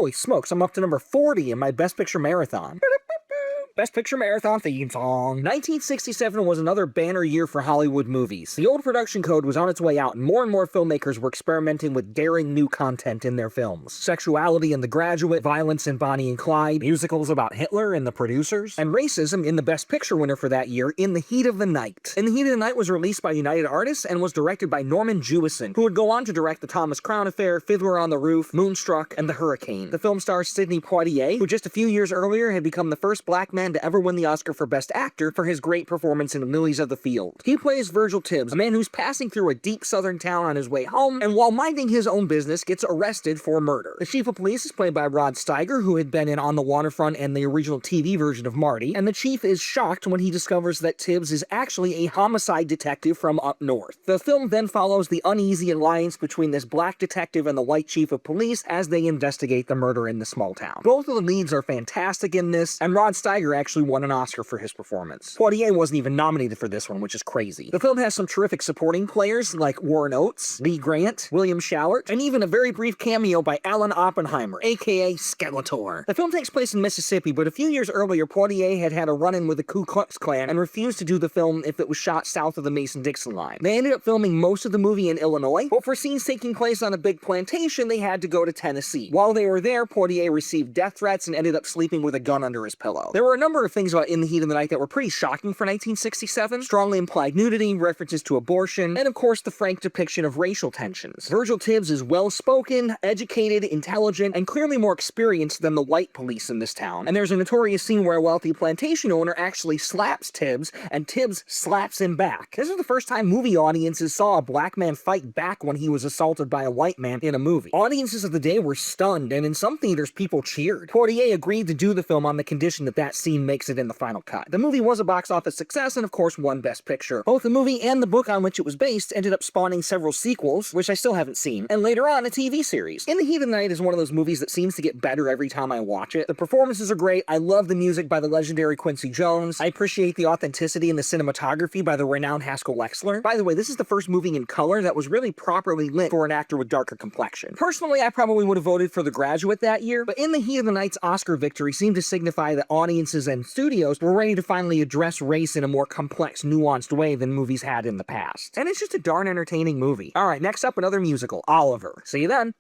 Holy smokes, I'm up to number 40 in my Best Picture Marathon. Best Picture Marathon theme song. 1967 was another banner year for Hollywood movies. The old production code was on its way out, and more filmmakers were experimenting with daring new content in their films. Sexuality in The Graduate, violence in Bonnie and Clyde, musicals about Hitler and The Producers, and racism in the Best Picture winner for that year, In the Heat of the Night. In the Heat of the Night was released by United Artists and was directed by Norman Jewison, who would go on to direct The Thomas Crown Affair, Fiddler on the Roof, Moonstruck, and The Hurricane. The film stars Sidney Poitier, who just a few years earlier had become the first black man to ever win the Oscar for Best Actor for his great performance in Lilies of the Field. He plays Virgil Tibbs, a man who's passing through a deep southern town on his way home, and while minding his own business, gets arrested for murder. The chief of police is played by Rod Steiger, who had been in On the Waterfront and the original TV version of Marty, and the chief is shocked when he discovers that Tibbs is actually a homicide detective from up north. The film then follows the uneasy alliance between this black detective and the white chief of police as they investigate the murder in the small town. Both of the leads are fantastic in this, and Rod Steiger actually won an Oscar for his performance. Poitier wasn't even nominated for this one, which is crazy. The film has some terrific supporting players like Warren Oates, Lee Grant, William Shallert, and even a very brief cameo by Alan Oppenheimer, aka Skeletor. The film takes place in Mississippi, but a few years earlier, Poitier had a run-in with the Ku Klux Klan and refused to do the film if it was shot south of the Mason-Dixon line. They ended up filming most of the movie in Illinois, but for scenes taking place on a big plantation, they had to go to Tennessee. While they were there, Poitier received death threats and ended up sleeping with a gun under his pillow. There were a number of things about In the Heat of the Night that were pretty shocking for 1967. Strongly implied nudity, references to abortion, and of course the frank depiction of racial tensions. Virgil Tibbs is well-spoken, educated, intelligent, and clearly more experienced than the white police in this town. And there's a notorious scene where a wealthy plantation owner actually slaps Tibbs, and Tibbs slaps him back. This is the first time movie audiences saw a black man fight back when he was assaulted by a white man in a movie. Audiences of the day were stunned, and in some theaters people cheered. Poitier agreed to do the film on the condition that that scene makes it in the final cut. The movie was a box office success and of course won Best Picture. Both the movie and the book on which it was based ended up spawning several sequels, which I still haven't seen, and later on a TV series. In the Heat of the Night is one of those movies that seems to get better every time I watch it. The performances are great, I love the music by the legendary Quincy Jones, I appreciate the authenticity and the cinematography by the renowned Haskell Wexler. By the way, this is the first movie in color that was really properly lit for an actor with darker complexion. Personally, I probably would have voted for The Graduate that year, but In the Heat of the Night's Oscar victory seemed to signify that audiences and studios were ready to finally address race in a more complex, nuanced way than movies had in the past. And it's just a darn entertaining movie. Alright, next up, another musical, Oliver. See you then!